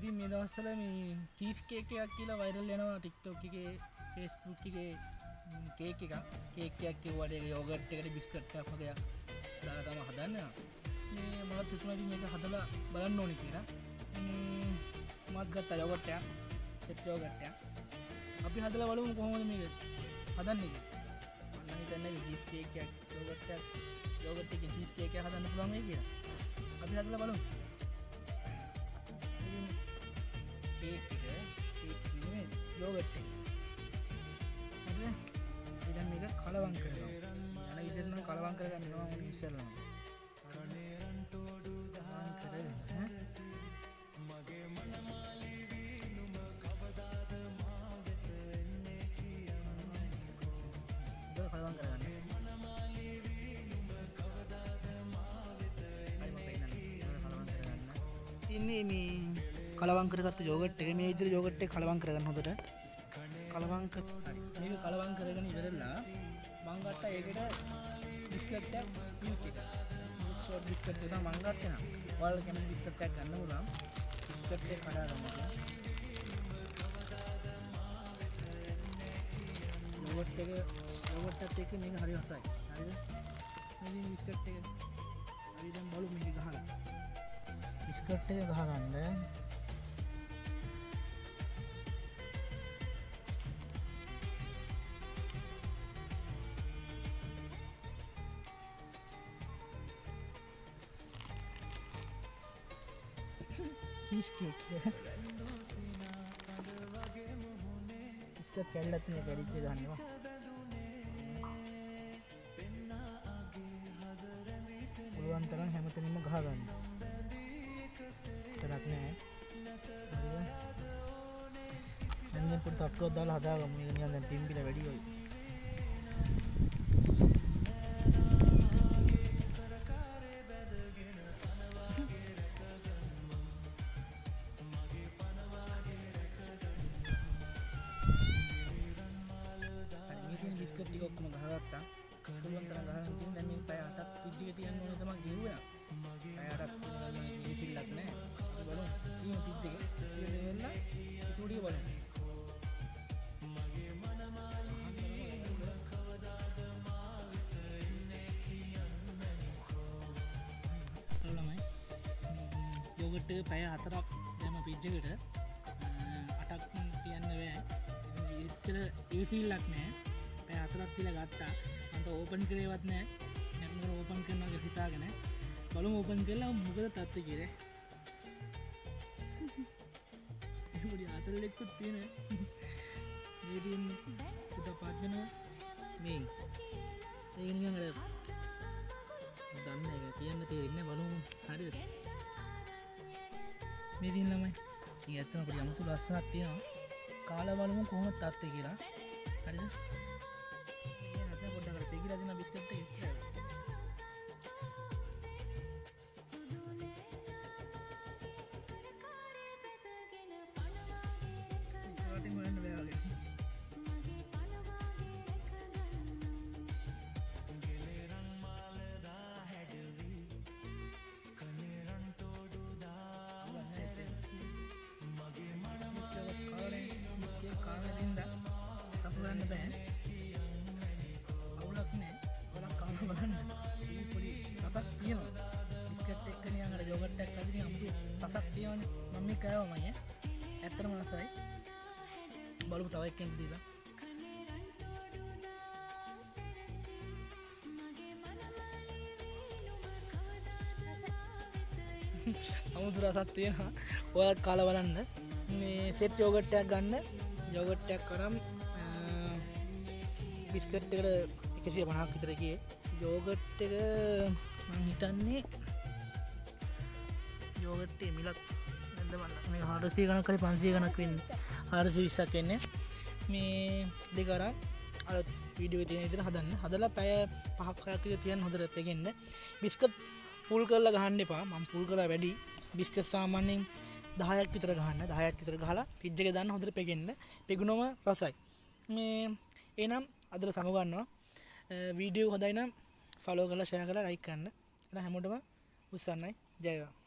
ඉතින් මේ දවස්වල මේ චීස් කේක් එකක් කියලා වයිරල් වෙනවා TikTok එකේ Facebook එකේ කේක් එකක් කිව්වට ඒක යෝගට් එකට බිස්කට් එකක් වගේ දාලා තමයි හදන්නේ. මේ මම හිතුවා ඉතින් මේක හදලා බලන්න ඕනේ කියලා. මේ මත් ගත්තා යෝගට් එකක්. සෙට් යෝගට් එකක්. අපි හදලා බලමු කොහොමද මේක හදන්නේ කියලා. මම හිතන්නේ චීස් කේක් එකක් යෝගට් එකේ චීස් කේක් එකක් හදන්න පුළුවන් වෙයි කියලා. අපි හදලා බලමු. ඉතින් කේක් එක නෙමෙයි යෝගට් එක. හරිද? ඉතින් මේක කලවම් කරනවා. යන විදිහට නම් කලවම් කරගන්න ඕනේ ඉස්සෙල්ලාම. මගේ මනමාලි වීනුම කවදාද මා වෙත එන්නේ කියන්නේ කො. කලවම් කරගන්න. මනමාලි වීනුම කවදාද මා වෙත එන්නේ ඉන්නේ මේ කලවම් කරගත්ත යෝගට් එක මේ විදිහට යෝගට් එක කලවම් කරගන්න හොඳට. කලවම් මේක කලවම් කරගෙන ඉවරලා මම ගත්තා ඒකට බිස්කට් එකක් මිල්ක් එක. මිල්ක් ෂෝට් බිස්කට් එක මම ගත්තා නා. ඔයාලා කැමති බිස්කට් එකක් ගන්න පුළුවන්. බිස්කට් එක කඩා ගන්න. යෝගට් එක මේක හරි රසයි. හරිද? මේ බිස්කට් එක හරි දැන් බලමු මේක ගහලා. බිස්කට් එක ගහගන්න. चीज केक इसका कैलत ने करी थी गाने में පුළුවන් තරම් හැමතැනම ගහ ගන්න. තරක් නෑ. හරිද? දැන් පොඩි තට්ටුවක් දාලා හදාගමු. මේක නිකන් දැන් පිම්බිලා වැඩි වෙයි. බිස්කට් ටික ඔක්කොම ගහගත්තා. පුළුවන් තරම් ගහගෙන තියෙන දැන් මේ පැය 8ක් ෆ්‍රිජ් එකේ තියන්න ඕනේ තමයි ගෙවුවා. පැය 8ක් තියනවා මිනිසිල්ලක් නැහැ. ඒක බලමු. තියෙන ෆ්‍රිජ් එකේ තියෙන වෙන්න ඉතුරුටිය බලමු. මගේ මනමාලි කවදාද මා වෙත එන්නේ කියන්නේ කො. ළමයි යෝගට් එක පැය 4ක් දැම්ම ෆ්‍රිජ් එකට 8ක් තියන්න බෑ. ඉතින් ඉවිසිල්ලක් නැහැ. පැය 4ක් තියලා ගත්තා. මන්ට ඕපන් කරේවත් නැහැ. නැත්නම් ඕපන් කරනවා කියලා හිතාගෙන බලමු ඕපන් කරලා මොකද තත්ත්වය කියලා. ඒ පොඩි ආතල්ලෙක්කුත් තියෙන. මේ තියෙන්නේ පුත පාත්ගෙන මේ. ඒක නිකන් අර දන්නේ නැහැ කියන්න තේරෙන්නේ බලමු හරියද? මේ දින ළමයි. ඉතින් ඇත්තම පොඩි අමුතු ලස්සනක් තියෙනවා. කාලා බලමු කොහොමද තත්ත්වය කියලා. හරිද? Pegira de una bicicleta y රසක් තියෙනවා. බිස්කට් එක්ක නිකන් අර යෝගට් එකක් අදින අමුතු රසක් තියෙනවනේ. මම මේ කෑවා මම ඇත්තටම රසයි. බලමු තව එකෙන් දීලා. අමුතු රසක් තියෙනවා. ඔයාලා කාලා බලන්න. මේ සෙට් යෝගට් එකක් ගන්න. යෝගට් එකක් කරම් බිස්කට් එකට 150ක් විතර ගියේ. යෝගට් එක මම හිතන්නේ යෝගට් එක මිලක් නැද්ද බලන්න. මේ 400 ගණක් හරි 500 ගණක් වෙන්නේ. 420ක් වෙන්නේ. මේ දෙක අරන් අර වීඩියෝ එකේ තියෙන විදිහට හදන්න. හදලා පැය 5ක් 6ක් විතර තියන්න හොඳට පෙගෙන්න. බිස්කට් පුල් කරලා ගහන්න එපා. මම පුල් කරලා වැඩි. බිස්කට් සාමාන්‍යයෙන් 10ක් විතර ගහන්න. 10ක් විතර ගහලා ෆ්‍රිජ් එකේ දාන්න හොඳට පෙගෙන්න. පෙගුනම රසයි. මේ එනම් අදට සමගන්නවා. වීඩියෝ හොඳයි නම් ෆලෝ කරලා ෂෙයා කරලා ලයික් කරන්න. එහෙනම් හැමෝටම උස්සන්නයි. ජය වේවා.